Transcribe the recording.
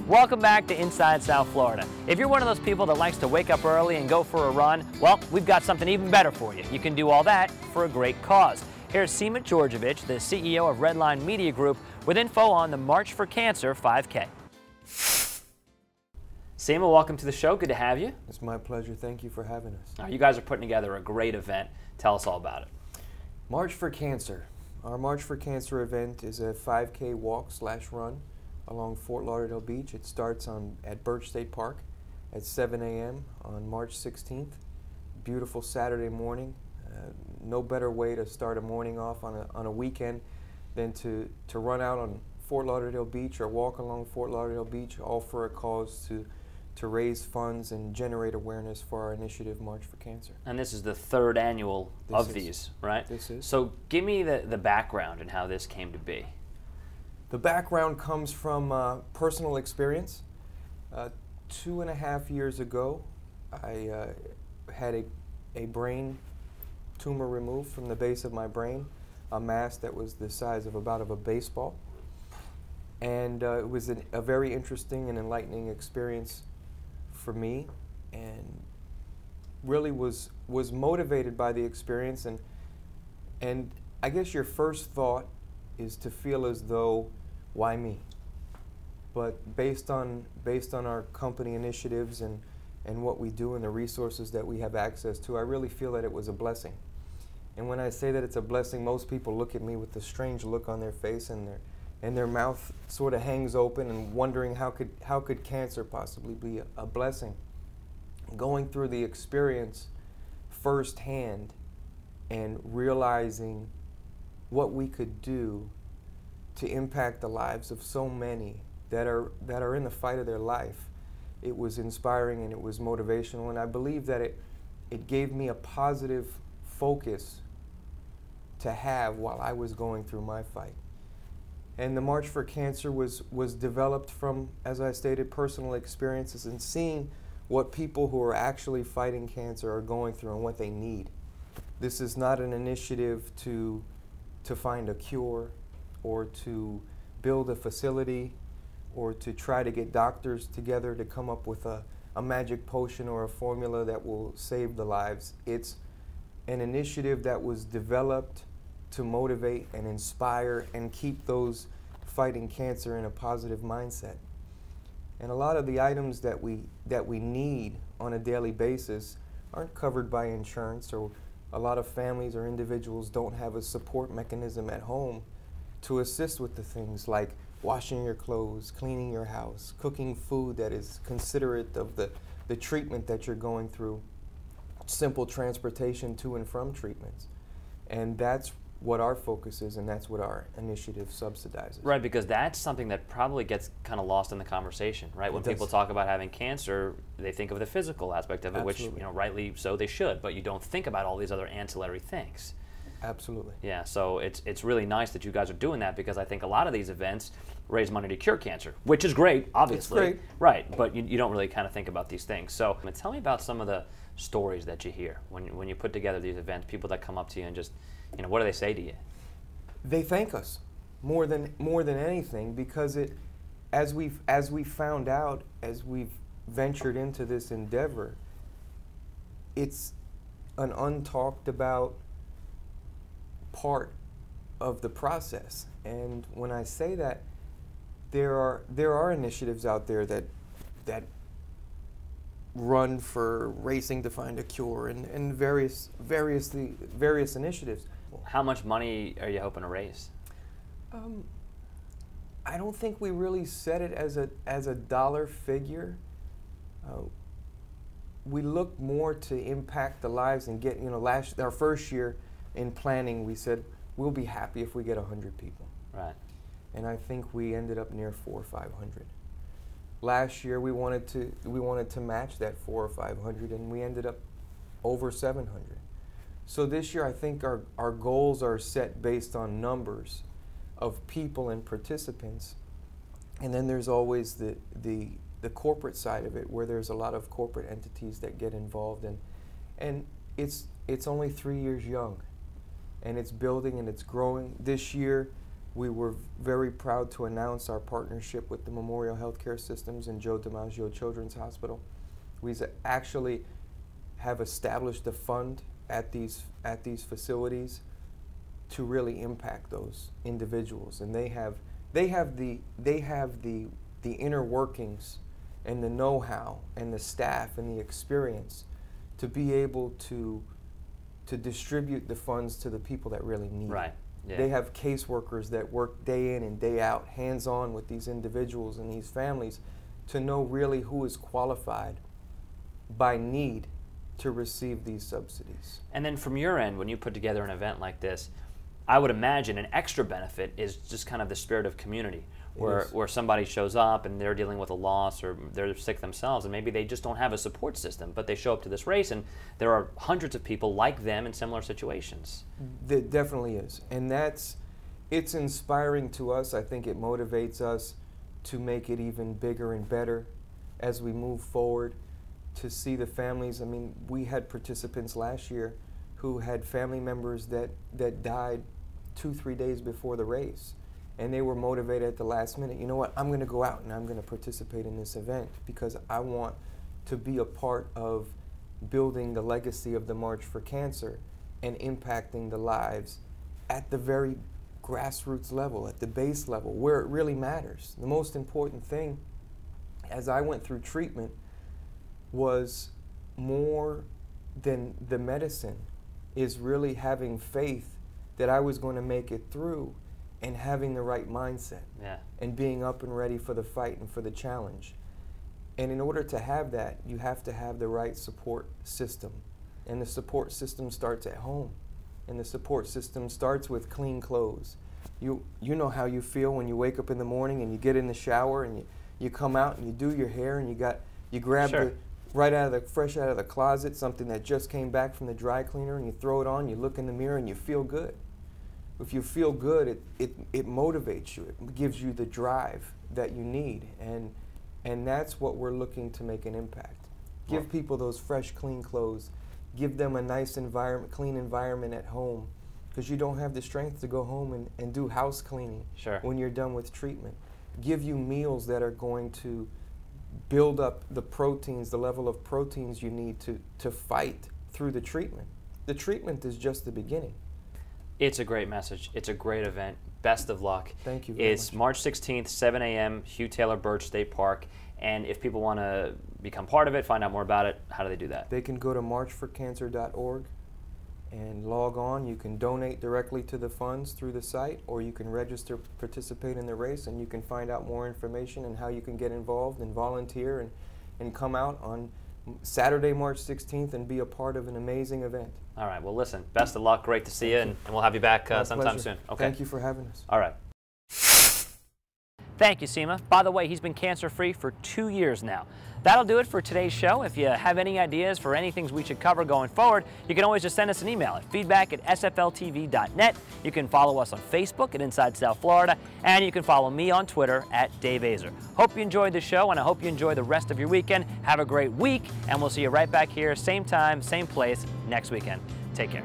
Welcome back to Inside South Florida. If you're one of those people that likes to wake up early and go for a run, well, we've got something even better for you. You can do all that for a great cause. Here's Seema Georgievich, the CEO of Redline Media Group, with info on the March for Cancer 5K. Seema, welcome to the show. Good to have you. It's my pleasure. Thank you for having us. Now, you guys are putting together a great event. Tell us all about it. March for Cancer. Our March for Cancer event is a 5K walk/run along Fort Lauderdale Beach. It starts at Birch State Park at 7 a.m. on March 16th. Beautiful Saturday morning. No better way to start a morning off on a weekend than to run out on Fort Lauderdale Beach or walk along Fort Lauderdale Beach, all for a cause to raise funds and generate awareness for our initiative, March for Cancer. And this is the third annual of these, right? This is. So give me the background and how this came to be. The background comes from personal experience. 2.5 years ago, I had a brain tumor removed from the base of my brain, a mass that was the size of about a baseball. And it was a very interesting and enlightening experience for me, and really was motivated by the experience. And I guess your first thought is to feel as though, why me? But based on our company initiatives and what we do and the resources that we have access to, I really feel that it was a blessing. And when I say that it's a blessing, most people look at me with a strange look on their face, and their mouth sort of hangs open and wondering how could cancer possibly be a blessing. Going through the experience firsthand and realizing what we could do to impact the lives of so many that are in the fight of their life, it was inspiring and it was motivational, and I believe that it gave me a positive focus to have while I was going through my fight. And the March for Cancer was developed from, as I stated, personal experiences and seeing what people who are actually fighting cancer are going through and what they need. This is not an initiative to find a cure or to build a facility or to try to get doctors together to come up with a magic potion or a formula that will save the lives. It's an initiative that was developed to motivate and inspire and keep those fighting cancer in a positive mindset. And a lot of the items that we need on a daily basis aren't covered by insurance, or a lot of families or individuals don't have a support mechanism at home to assist with the things like washing your clothes, cleaning your house, cooking food that is considerate of the treatment that you're going through, simple transportation to and from treatments. And that's what our focus is, and that's what our initiative subsidizes. Right, because that's something that probably gets kind of lost in the conversation, right? When people talk about having cancer, they think of the physical aspect of it, Absolutely. which, rightly so they should, but you don't think about all these other ancillary things. Absolutely. Yeah, so it's really nice that you guys are doing that, because I think a lot of these events raise money to cure cancer, which is great, obviously. It's great. Right, but you don't really kind of think about these things. So tell me about some of the stories that you hear when you put together these events, people that come up to you and just, what do they say to you? They thank us more than anything, because as we found out, as we've ventured into this endeavor, it's an untalked about part of the process. And when I say that, there are initiatives out there that run for racing to find a cure and various initiatives. How much money are you hoping to raise? I don't think we really set it as a dollar figure. We look more to impact the lives and get, our first year in planning, we said we'll be happy if we get 100 people. Right. And I think we ended up near 400 or 500. Last year we wanted to match that 400 or 500, and we ended up over 700. So this year I think our goals are set based on numbers of people and participants, and then there's always the corporate side of it, where there's a lot of corporate entities that get involved, and it's only 3 years young, and it's building and it's growing. This year we were very proud to announce our partnership with the Memorial Healthcare Systems and Joe DiMaggio Children's Hospital. We actually have established a fund at these facilities to really impact those individuals, and they have the inner workings and the know-how and the staff and the experience to be able to distribute the funds to the people that really need Right. it. Yeah. They have caseworkers that work day in and day out, hands-on with these individuals and these families to know really who is qualified by need to receive these subsidies. And then from your end, when you put together an event like this, I would imagine an extra benefit is just kind of the spirit of community, where somebody shows up and they're dealing with a loss or they're sick themselves and maybe they just don't have a support system, but they show up to this race and there are hundreds of people like them in similar situations. There definitely is. And it's inspiring to us. I think it motivates us to make it even bigger and better as we move forward, to see the families. I mean, we had participants last year who had family members that died 2-3 days before the race. And they were motivated at the last minute. You know what, I'm going to go out and I'm going to participate in this event because I want to be a part of building the legacy of the March for Cancer and impacting the lives at the very grassroots level, at the base level, where it really matters. The most important thing, as I went through treatment, was more than the medicine, is really having faith that I was going to make it through and having the right mindset, and being up and ready for the fight and for the challenge. And in order to have that, you have to have the right support system. And the support system starts at home. And the support system starts with clean clothes. You know how you feel when you wake up in the morning and you get in the shower and you come out and you do your hair and you grab Sure. fresh out of the closet, something that just came back from the dry cleaner, and you throw it on, you look in the mirror and you feel good. If you feel good, it motivates you. It gives you the drive that you need, and that's what we're looking to make an impact. Give people those fresh, clean clothes. Give them a nice environment, clean environment at home, because you don't have the strength to go home and do house cleaning when you're done with treatment. Give you meals that are going to build up the proteins, the level of proteins you need to fight through the treatment. The treatment is just the beginning. It's a great message. It's a great event. Best of luck. Thank you very It's much. March 16th, 7 a.m., Hugh Taylor Birch State Park. And if people want to become part of it, find out more about it, how do they do that? They can go to marchforcancer.org and log on. You can donate directly to the funds through the site, or you can register, participate in the race, and you can find out more information and how you can get involved and volunteer and come out on Saturday, March 16th and be a part of an amazing event. All right. Well, listen, best of luck. Great to see you, and we'll have you back My sometime pleasure. soon. Okay. Thank you for having us. All right. Thank you, Seema. By the way, he's been cancer-free for 2 years now. That'll do it for today's show. If you have any ideas for any things we should cover going forward, you can always just send us an email at feedback@sfltv.net. You can follow us on Facebook at Inside South Florida, and you can follow me on Twitter at Dave Azer. Hope you enjoyed the show, and I hope you enjoy the rest of your weekend. Have a great week, and we'll see you right back here, same time, same place, next weekend. Take care.